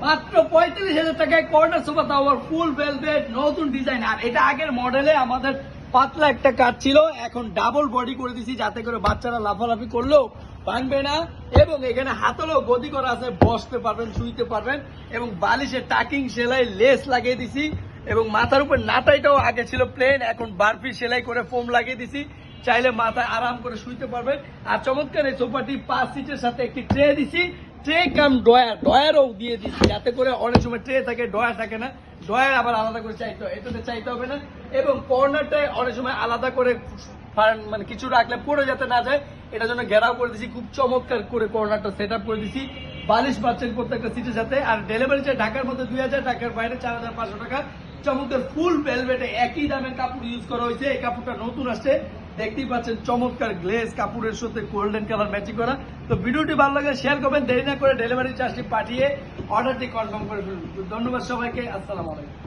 মাত্র 35,000 টাকায় corner sofa, তাও আবার ফুল ভেলভেট নতুন ডিজাইন। আর এটা আগের মডেলে আমাদের পাতলা একটা কাঠ ছিল, এখন ডাবল বডি করে দিছি যাতে করে বাচ্চারা লাফালাফি করলেও ভাঙবে না। এবং এখানে হাতলেও গদি করা আছে, বসতে পারবেন, শুইতে পারবেন। এবং বালিশে টাকিং সেলাই লেস লাগিয়ে দিছি। এবং মাথার উপর নাটাইটাও আগে ছিল প্লেন, এখন বারফি সেলাই করে ফোম লাগিয়ে দিছি, চাইলে মাথায় আরাম করে শুইতে পারবেন। আর চমৎকার এই সোফাটি 5 সিটের সাথে একটি ট্রে দিছি, ট্রে কাম ডয়ারও দিয়ে দিচ্ছি যাতে করে অনেক সময় ট্রে থাকে, ডয়ার থাকে না, ডয়ার আবার আলাদা করে চাইতে হয়, এটাতে চাইতে হবে না। এবং কর্নারটায় অনেক সময় আলাদা করে মানে কিছু রাখলে পড়ে যাতে না যায়, এটার জন্য ঘেরাও করে দিছি, খুব চমৎকার করে কর্নারটা সেট আপ করে দিছি। বালিশ পাচ্ছেন প্রত্যেকটা সিটের সাথে। আর ডেলিভারি চার্জ ঢাকার মধ্যে 2000 টাকার বাইরে 4500 টাকা। চমৎকার ফুল ভেলভেটে একই দামের কাপড় ইউজ করা হয়েছে। এই কাপড়টা নতুন আসছে, দেখতেই পাচ্ছেন চমৎকার গ্লেজ কাপড়ের সাথে গোল্ডেন কালার ম্যাচিং করা। তো ভিডিওটি ভালো লাগে শেয়ার করবেন, দেরি না করে ডেলিভারি চার্জটি পাঠিয়ে অর্ডারটি কনফার্ম করে ফেলুন। ধন্যবাদ সবাইকে, আসসালামু আলাইকুম।